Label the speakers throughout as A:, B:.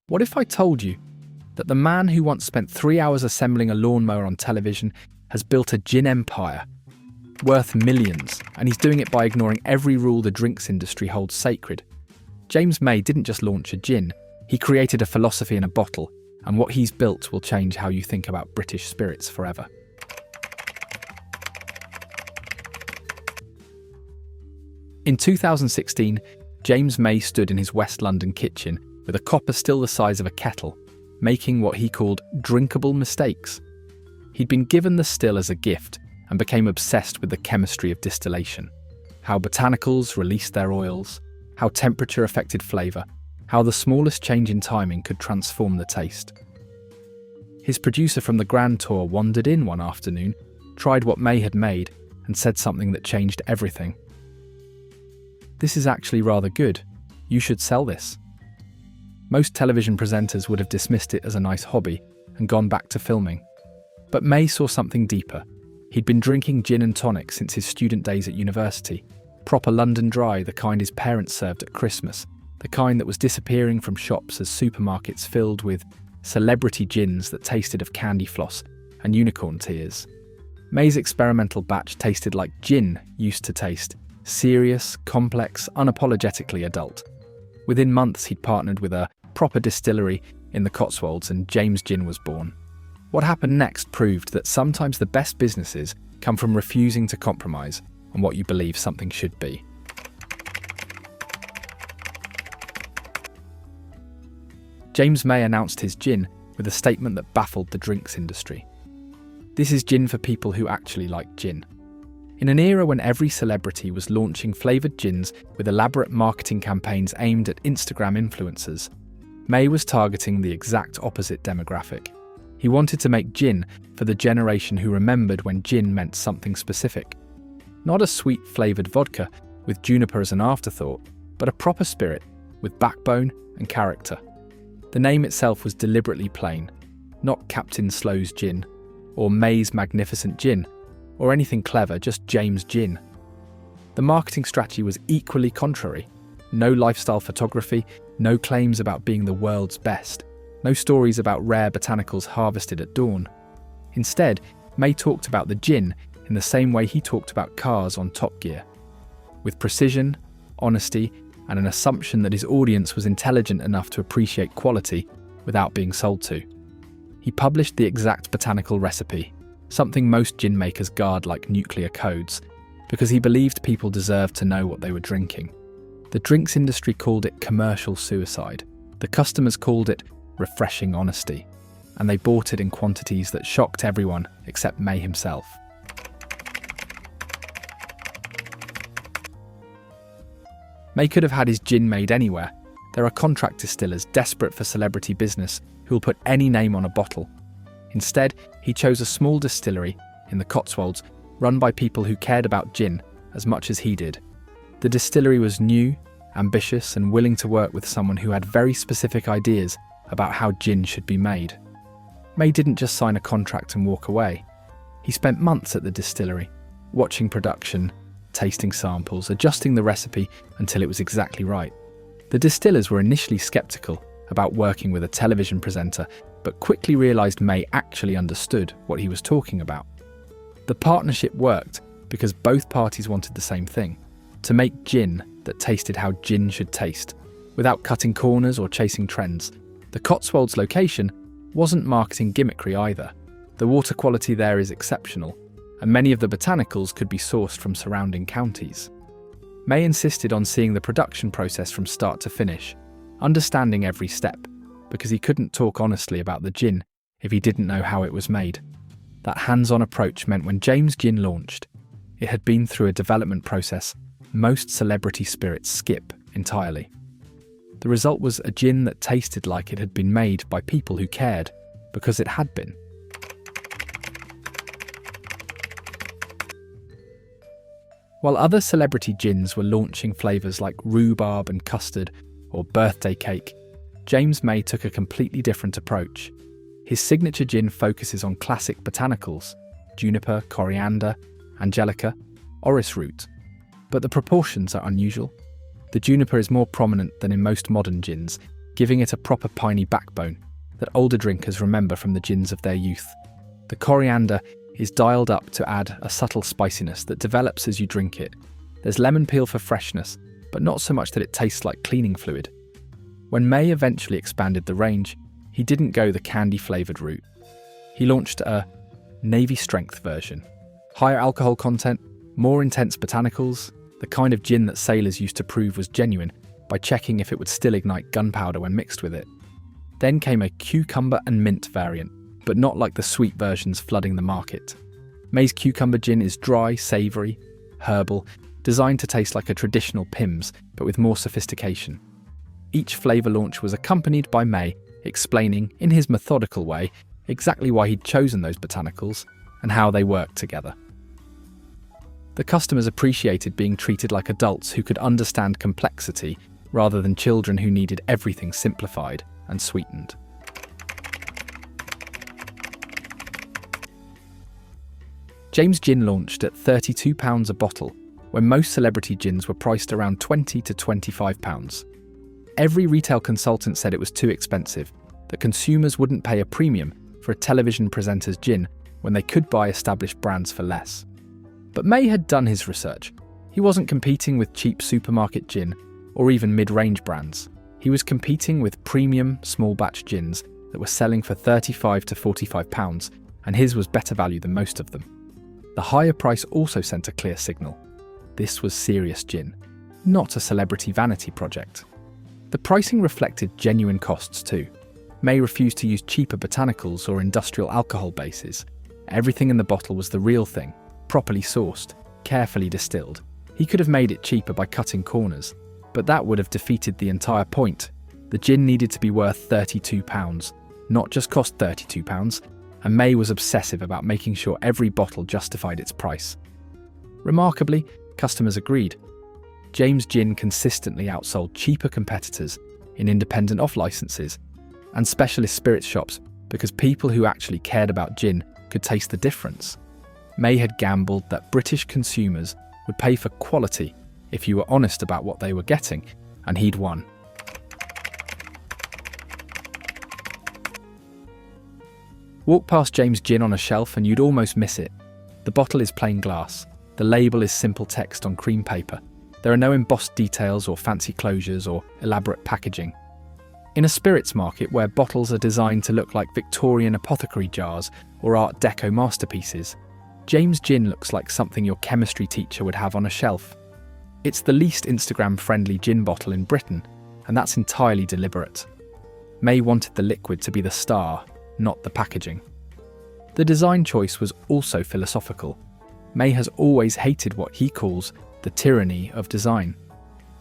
A: What if I told you that the man who once spent 3 hours assembling a lawnmower on television has built a gin empire worth millions, and he's doing it by ignoring every rule the drinks industry holds sacred? James May didn't just launch a gin, he created a philosophy in a bottle, and what he's built will change how you think about British spirits forever. In 2016, James May stood in his West London kitchen with a copper still the size of a kettle, making what he called drinkable mistakes. He'd been given the still as a gift and became obsessed with the chemistry of distillation, how botanicals released their oils, how temperature affected flavour, how the smallest change in timing could transform the taste. His producer from the Grand Tour wandered in one afternoon, tried what May had made, and said something that changed everything. "This is actually rather good. You should sell this." Most television presenters would have dismissed it as a nice hobby and gone back to filming. But May saw something deeper. He'd been drinking gin and tonic since his student days at university. Proper London Dry, the kind his parents served at Christmas. The kind that was disappearing from shops as supermarkets filled with celebrity gins that tasted of candy floss and unicorn tears. May's experimental batch tasted like gin used to taste. Serious, complex, unapologetically adult. Within months, he'd partnered with a proper distillery in the Cotswolds, and James Gin was born. What happened next proved that sometimes the best businesses come from refusing to compromise on what you believe something should be. James May announced his gin with a statement that baffled the drinks industry. "This is gin for people who actually like gin." In an era when every celebrity was launching flavoured gins with elaborate marketing campaigns aimed at Instagram influencers, May was targeting the exact opposite demographic. He wanted to make gin for the generation who remembered when gin meant something specific. Not a sweet flavoured vodka with juniper as an afterthought, but a proper spirit with backbone and character. The name itself was deliberately plain, not Captain Slow's Gin, or May's Magnificent Gin, or anything clever, just James Gin. The marketing strategy was equally contrary. No lifestyle photography, no claims about being the world's best, no stories about rare botanicals harvested at dawn. Instead, May talked about the gin in the same way he talked about cars on Top Gear, with precision, honesty, and an assumption that his audience was intelligent enough to appreciate quality without being sold to. He published the exact botanical recipe, something most gin makers guard like nuclear codes, because he believed people deserved to know what they were drinking. The drinks industry called it commercial suicide. The customers called it refreshing honesty, and they bought it in quantities that shocked everyone except May himself. May could have had his gin made anywhere. There are contract distillers desperate for celebrity business who will put any name on a bottle. Instead, he chose a small distillery in the Cotswolds run by people who cared about gin as much as he did. The distillery was new, ambitious, and willing to work with someone who had very specific ideas about how gin should be made. May didn't just sign a contract and walk away. He spent months at the distillery, watching production, tasting samples, adjusting the recipe until it was exactly right. The distillers were initially skeptical about working with a television presenter, but quickly realised May actually understood what he was talking about. The partnership worked because both parties wanted the same thing: to make gin that tasted how gin should taste, without cutting corners or chasing trends. The Cotswolds location wasn't marketing gimmickry either. The water quality there is exceptional, and many of the botanicals could be sourced from surrounding counties. May insisted on seeing the production process from start to finish, understanding every step, because he couldn't talk honestly about the gin if he didn't know how it was made. That hands-on approach meant when James Gin launched, it had been through a development process most celebrity spirits skip entirely. The result was a gin that tasted like it had been made by people who cared, because it had been. While other celebrity gins were launching flavours like rhubarb and custard or birthday cake, James May took a completely different approach. His signature gin focuses on classic botanicals: juniper, coriander, angelica, orris root. But the proportions are unusual. The juniper is more prominent than in most modern gins, giving it a proper piney backbone that older drinkers remember from the gins of their youth. The coriander is dialed up to add a subtle spiciness that develops as you drink it. There's lemon peel for freshness, but not so much that it tastes like cleaning fluid. When May eventually expanded the range, he didn't go the candy-flavoured route. He launched a Navy strength version. Higher alcohol content, more intense botanicals, the kind of gin that sailors used to prove was genuine by checking if it would still ignite gunpowder when mixed with it. Then came a cucumber and mint variant, but not like the sweet versions flooding the market. May's cucumber gin is dry, savoury, herbal, designed to taste like a traditional Pimm's, but with more sophistication. Each flavour launch was accompanied by May explaining, in his methodical way, exactly why he'd chosen those botanicals and how they worked together. The customers appreciated being treated like adults who could understand complexity rather than children who needed everything simplified and sweetened. James Gin launched at £32 a bottle, when most celebrity gins were priced around £20 to £25. Every retail consultant said it was too expensive, that consumers wouldn't pay a premium for a television presenter's gin when they could buy established brands for less. But May had done his research. He wasn't competing with cheap supermarket gin or even mid-range brands. He was competing with premium, small-batch gins that were selling for £35 to £45, and his was better value than most of them. The higher price also sent a clear signal. This was serious gin, not a celebrity vanity project. The pricing reflected genuine costs too. May refused to use cheaper botanicals or industrial alcohol bases. Everything in the bottle was the real thing, properly sourced, carefully distilled. He could have made it cheaper by cutting corners, but that would have defeated the entire point. The gin needed to be worth £32, not just cost £32, and May was obsessive about making sure every bottle justified its price. Remarkably, customers agreed. James Gin consistently outsold cheaper competitors in independent off-licenses and specialist spirits shops because people who actually cared about gin could taste the difference. May had gambled that British consumers would pay for quality if you were honest about what they were getting, and he'd won. Walk past James Gin on a shelf and you'd almost miss it. The bottle is plain glass. The label is simple text on cream paper. There are no embossed details or fancy closures or elaborate packaging. In a spirits market where bottles are designed to look like Victorian apothecary jars or Art Deco masterpieces, James Gin looks like something your chemistry teacher would have on a shelf. It's the least Instagram-friendly gin bottle in Britain, and that's entirely deliberate. May wanted the liquid to be the star, not the packaging. The design choice was also philosophical. May has always hated what he calls the tyranny of design.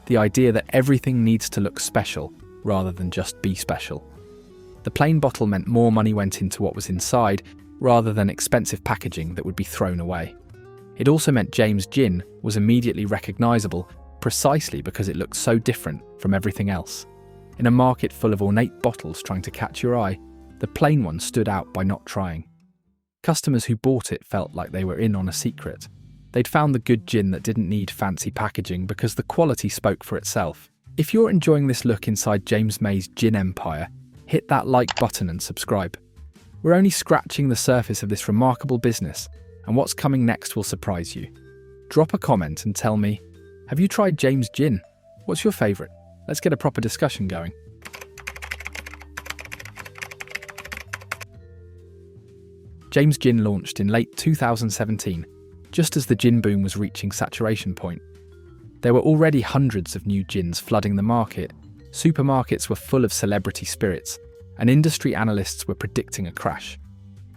A: The idea that everything needs to look special rather than just be special. The plain bottle meant more money went into what was inside rather than expensive packaging that would be thrown away. It also meant James Gin was immediately recognisable precisely because it looked so different from everything else. In a market full of ornate bottles trying to catch your eye, the plain one stood out by not trying. Customers who bought it felt like they were in on a secret. They'd found the good gin that didn't need fancy packaging because the quality spoke for itself. If you're enjoying this look inside James May's gin empire, hit that like button and subscribe. We're only scratching the surface of this remarkable business, and what's coming next will surprise you. Drop a comment and tell me, have you tried James Gin? What's your favourite? Let's get a proper discussion going. James Gin launched in late 2017, just as the gin boom was reaching saturation point. There were already hundreds of new gins flooding the market, supermarkets were full of celebrity spirits, and industry analysts were predicting a crash.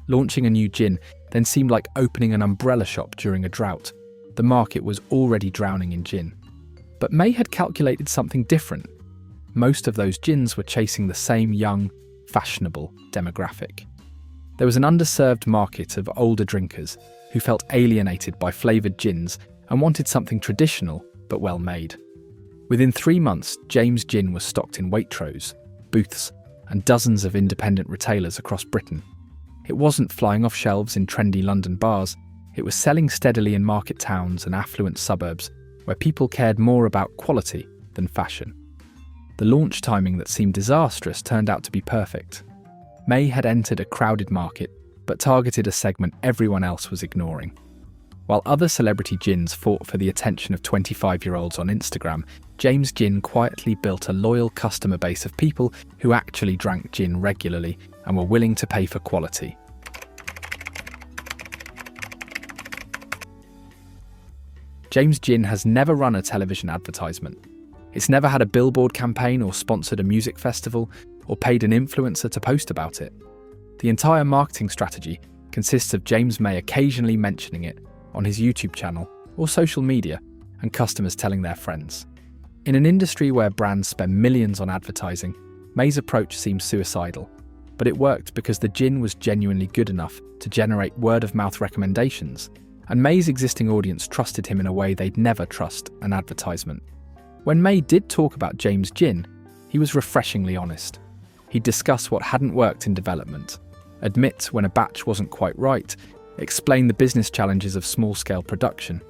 A: Launching a new gin then seemed like opening an umbrella shop during a drought. The market was already drowning in gin. But May had calculated something different. Most of those gins were chasing the same young, fashionable demographic. There was an underserved market of older drinkers who felt alienated by flavoured gins and wanted something traditional but well made. Within 3 months, James Gin was stocked in Waitrose, booths, and dozens of independent retailers across Britain. It wasn't flying off shelves in trendy London bars, it was selling steadily in market towns and affluent suburbs where people cared more about quality than fashion. The launch timing that seemed disastrous turned out to be perfect. May had entered a crowded market, but targeted a segment everyone else was ignoring. While other celebrity gins fought for the attention of 25-year-olds on Instagram, James Gin quietly built a loyal customer base of people who actually drank gin regularly and were willing to pay for quality. James Gin has never run a television advertisement. It's never had a billboard campaign or sponsored a music festival or paid an influencer to post about it. The entire marketing strategy consists of James May occasionally mentioning it on his YouTube channel or social media and customers telling their friends. In an industry where brands spend millions on advertising, May's approach seems suicidal, but it worked because the gin was genuinely good enough to generate word-of-mouth recommendations, and May's existing audience trusted him in a way they'd never trust an advertisement. When May did talk about James Gin, he was refreshingly honest. He'd discuss what hadn't worked in development, admit when a batch wasn't quite right, explain the business challenges of small-scale production.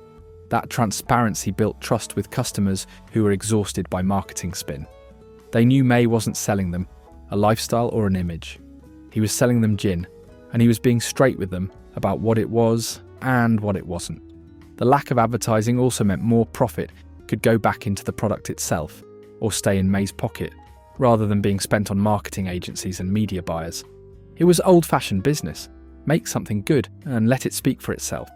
A: That transparency built trust with customers who were exhausted by marketing spin. They knew May wasn't selling them a lifestyle or an image. He was selling them gin, and he was being straight with them about what it was and what it wasn't. The lack of advertising also meant more profit could go back into the product itself or stay in May's pocket, rather than being spent on marketing agencies and media buyers. It was old-fashioned business. Make something good and let it speak for itself.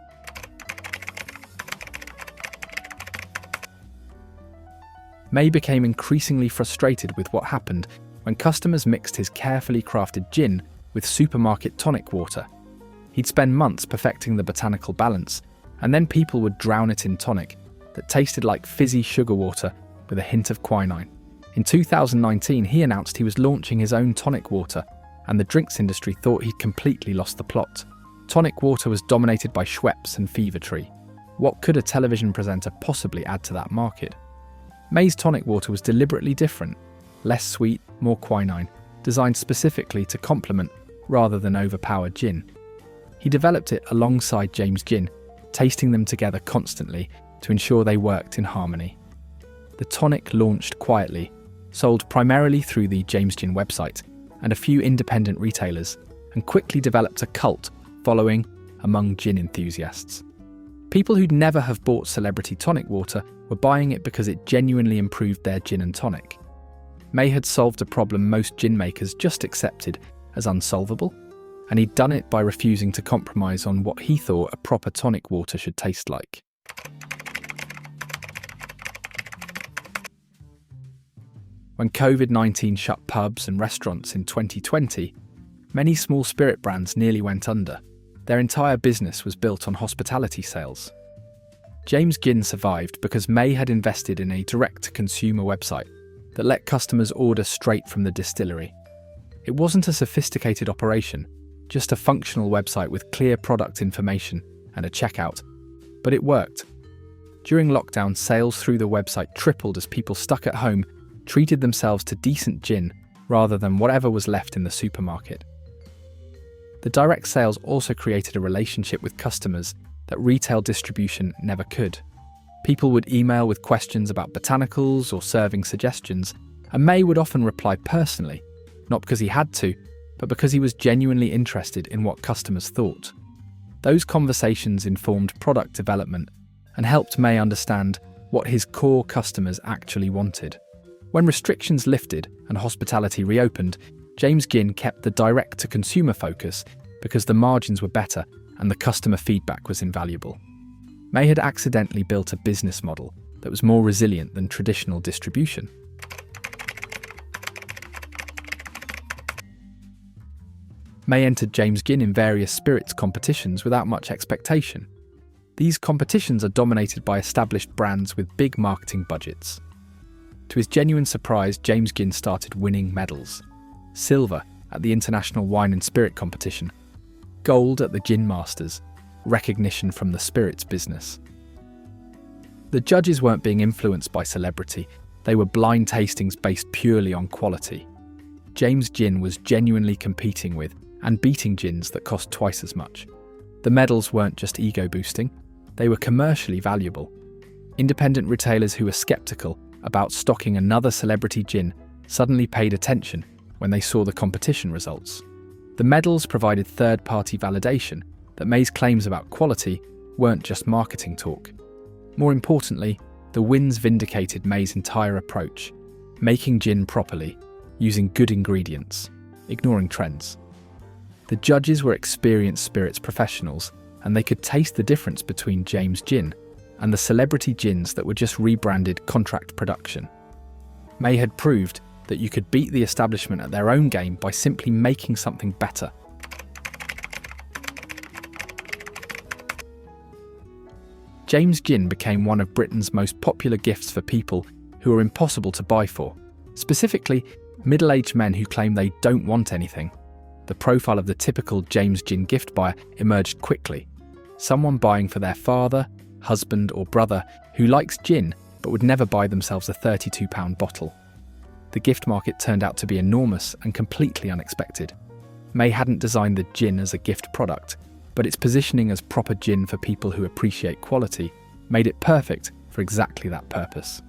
A: May became increasingly frustrated with what happened when customers mixed his carefully crafted gin with supermarket tonic water. He'd spend months perfecting the botanical balance, and then people would drown it in tonic that tasted like fizzy sugar water with a hint of quinine. In 2019, he announced he was launching his own tonic water, and the drinks industry thought he'd completely lost the plot. Tonic water was dominated by Schweppes and Fever Tree. What could a television presenter possibly add to that market? May's tonic water was deliberately different, less sweet, more quinine, designed specifically to complement rather than overpower gin. He developed it alongside James Gin, tasting them together constantly to ensure they worked in harmony. The tonic launched quietly, sold primarily through the James Gin website and a few independent retailers, and quickly developed a cult following among gin enthusiasts. People who'd never have bought celebrity tonic water were buying it because it genuinely improved their gin and tonic. May had solved a problem most gin makers just accepted as unsolvable, and he'd done it by refusing to compromise on what he thought a proper tonic water should taste like. When COVID-19 shut pubs and restaurants in 2020, many small spirit brands nearly went under. Their entire business was built on hospitality sales. James Gin survived because May had invested in a direct-to-consumer website that let customers order straight from the distillery. It wasn't a sophisticated operation, just a functional website with clear product information and a checkout, but it worked. During lockdown, sales through the website tripled as people stuck at home treated themselves to decent gin rather than whatever was left in the supermarket. The direct sales also created a relationship with customers that retail distribution never could. People would email with questions about botanicals or serving suggestions, and May would often reply personally, not because he had to, but because he was genuinely interested in what customers thought. Those conversations informed product development and helped May understand what his core customers actually wanted. When restrictions lifted and hospitality reopened, James Gin kept the direct-to-consumer focus because the margins were better and the customer feedback was invaluable. May had accidentally built a business model that was more resilient than traditional distribution. May entered James Gin in various spirits competitions without much expectation. These competitions are dominated by established brands with big marketing budgets. To his genuine surprise, James Gin started winning medals. Silver at the International Wine and Spirit Competition, gold at the Gin Masters, recognition from the spirits business. The judges weren't being influenced by celebrity, they were blind tastings based purely on quality. James Gin was genuinely competing with and beating gins that cost twice as much. The medals weren't just ego-boosting, they were commercially valuable. Independent retailers who were skeptical about stocking another celebrity gin suddenly paid attention when they saw the competition results. The medals provided third-party validation that May's claims about quality weren't just marketing talk. More importantly, the wins vindicated May's entire approach, making gin properly, using good ingredients, ignoring trends. The judges were experienced spirits professionals, and they could taste the difference between James Gin and the celebrity gins that were just rebranded contract production. May had proved that you could beat the establishment at their own game by simply making something better. James Gin became one of Britain's most popular gifts for people who are impossible to buy for, specifically middle-aged men who claim they don't want anything. The profile of the typical James Gin gift buyer emerged quickly. Someone buying for their father, husband or brother who likes gin but would never buy themselves a £32 bottle. The gift market turned out to be enormous and completely unexpected. May hadn't designed the gin as a gift product, but its positioning as proper gin for people who appreciate quality made it perfect for exactly that purpose.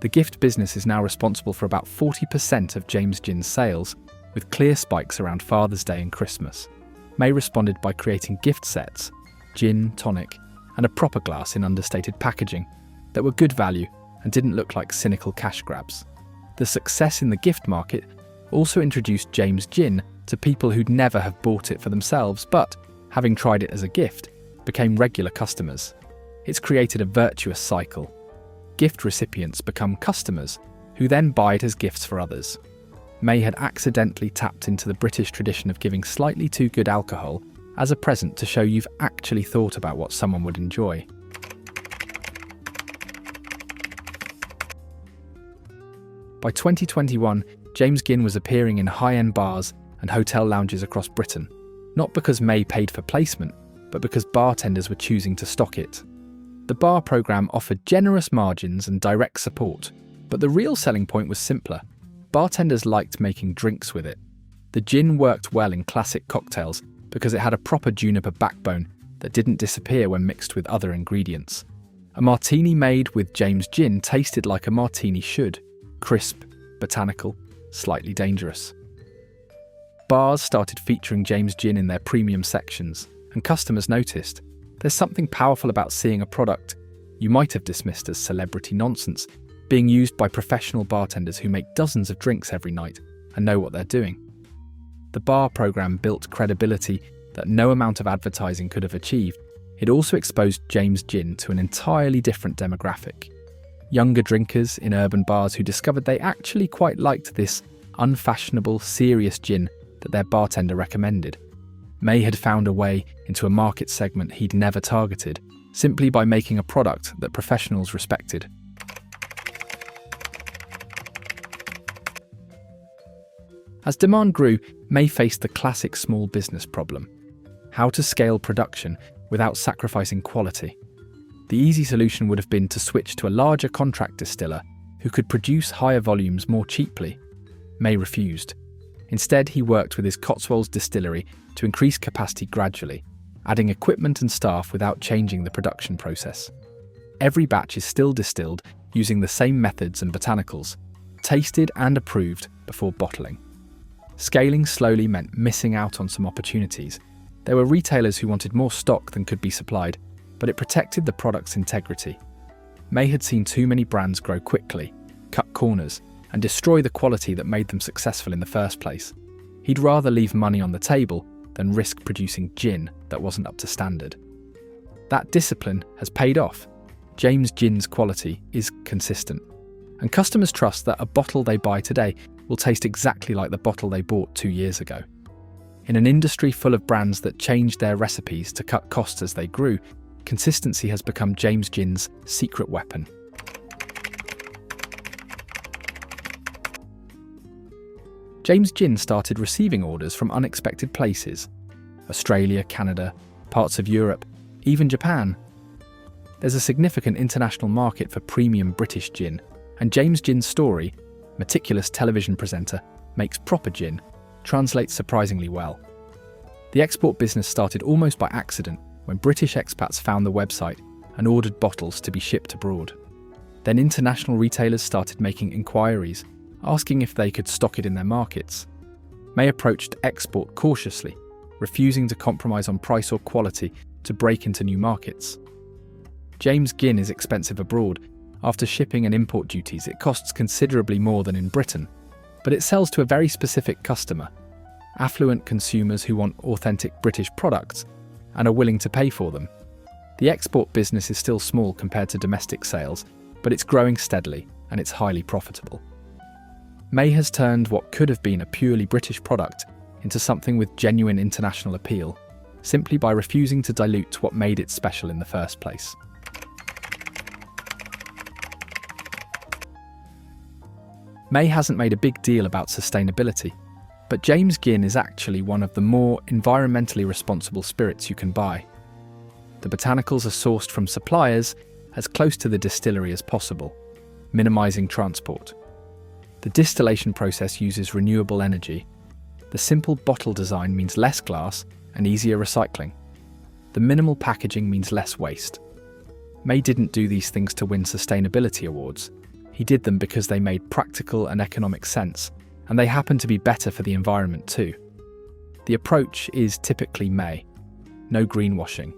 A: The gift business is now responsible for about 40% of James Gin's sales, with clear spikes around Father's Day and Christmas. May responded by creating gift sets, gin, tonic, and a proper glass in understated packaging that were good value and didn't look like cynical cash grabs. The success in the gift market also introduced James Gin to people who'd never have bought it for themselves, but, having tried it as a gift, became regular customers. It's created a virtuous cycle. Gift recipients become customers, who then buy it as gifts for others. May had accidentally tapped into the British tradition of giving slightly too good alcohol as a present to show you've actually thought about what someone would enjoy. By 2021, James Gin was appearing in high-end bars and hotel lounges across Britain, not because May paid for placement, but because bartenders were choosing to stock it. The bar programme offered generous margins and direct support, but the real selling point was simpler. Bartenders liked making drinks with it. The gin worked well in classic cocktails because it had a proper juniper backbone that didn't disappear when mixed with other ingredients. A martini made with James Gin tasted like a martini should: crisp, botanical, slightly dangerous. Bars started featuring James Gin in their premium sections, and customers noticed. There's something powerful about seeing a product you might have dismissed as celebrity nonsense being used by professional bartenders who make dozens of drinks every night and know what they're doing. The bar programme built credibility that no amount of advertising could have achieved. It also exposed James Gin to an entirely different demographic. Younger drinkers in urban bars who discovered they actually quite liked this unfashionable, serious gin that their bartender recommended. May had found a way into a market segment he'd never targeted, simply by making a product that professionals respected. As demand grew, May faced the classic small business problem: how to scale production without sacrificing quality. The easy solution would have been to switch to a larger contract distiller who could produce higher volumes more cheaply. May refused. Instead, he worked with his Cotswolds distillery to increase capacity gradually, adding equipment and staff without changing the production process. Every batch is still distilled using the same methods and botanicals, tasted and approved before bottling. Scaling slowly meant missing out on some opportunities. There were retailers who wanted more stock than could be supplied, but it protected the product's integrity. May had seen too many brands grow quickly, cut corners, and destroy the quality that made them successful in the first place. He'd rather leave money on the table than risk producing gin that wasn't up to standard. That discipline has paid off. James Gin's quality is consistent, and customers trust that a bottle they buy today will taste exactly like the bottle they bought 2 years ago. In an industry full of brands that changed their recipes to cut costs as they grew, consistency has become James Gin's secret weapon. James Gin started receiving orders from unexpected places: Australia, Canada, parts of Europe, even Japan. There's a significant international market for premium British gin, and James Gin's story, meticulous television presenter, makes proper gin, translates surprisingly well. The export business started almost by accident when British expats found the website and ordered bottles to be shipped abroad. Then international retailers started making inquiries, asking if they could stock it in their markets. May approached export cautiously, refusing to compromise on price or quality to break into new markets. James gin is expensive abroad. After shipping and import duties, it costs considerably more than in Britain, but it sells to a very specific customer, affluent consumers who want authentic British products and are willing to pay for them. The export business is still small compared to domestic sales, but it's growing steadily and it's highly profitable. May has turned what could have been a purely British product into something with genuine international appeal, simply by refusing to dilute what made it special in the first place. May hasn't made a big deal about sustainability, but James gin is actually one of the more environmentally responsible spirits you can buy. The botanicals are sourced from suppliers as close to the distillery as possible, minimising transport. The distillation process uses renewable energy. The simple bottle design means less glass and easier recycling. The minimal packaging means less waste. May didn't do these things to win sustainability awards. He did them because they made practical and economic sense, and they happen to be better for the environment too. The approach is typically May. No greenwashing,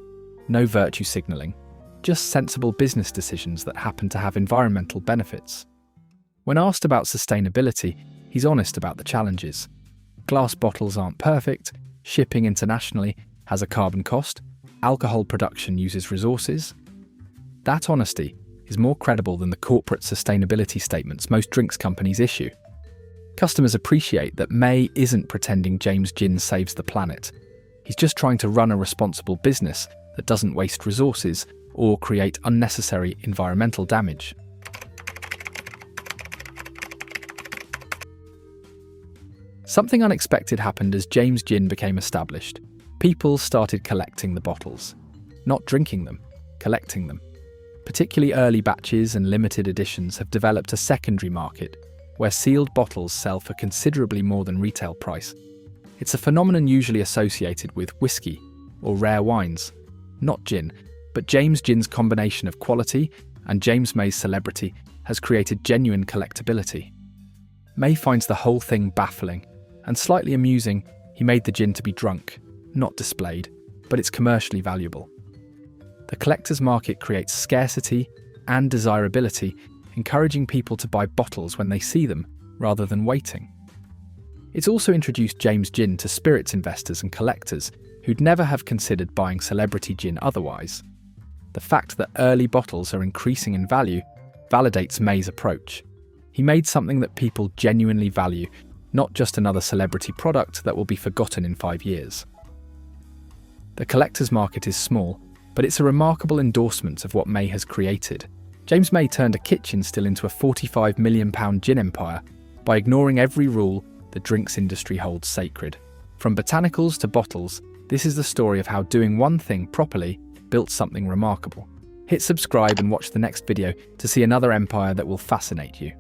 A: no virtue signalling, just sensible business decisions that happen to have environmental benefits. When asked about sustainability, he's honest about the challenges. Glass bottles aren't perfect, shipping internationally has a carbon cost, alcohol production uses resources. That honesty is more credible than the corporate sustainability statements most drinks companies issue. Customers appreciate that May isn't pretending James gin saves the planet. He's just trying to run a responsible business that doesn't waste resources or create unnecessary environmental damage. Something unexpected happened as James gin became established. People started collecting the bottles. Not drinking them, collecting them. Particularly early batches and limited editions have developed a secondary market where sealed bottles sell for considerably more than retail price. It's a phenomenon usually associated with whiskey or rare wines, not gin, but James gin's combination of quality and James May's celebrity has created genuine collectibility. May finds the whole thing baffling and slightly amusing. He made the gin to be drunk, not displayed, but it's commercially valuable. The collector's market creates scarcity and desirability, encouraging people to buy bottles when they see them, rather than waiting. It's also introduced James gin to spirits investors and collectors who'd never have considered buying celebrity gin otherwise. The fact that early bottles are increasing in value validates May's approach. He made something that people genuinely value, not just another celebrity product that will be forgotten in 5 years. The collector's market is small, but it's a remarkable endorsement of what May has created. James May turned a kitchen still into a £45 million gin empire by ignoring every rule the drinks industry holds sacred. From botanicals to bottles, this is the story of how doing one thing properly built something remarkable. Hit subscribe and watch the next video to see another empire that will fascinate you.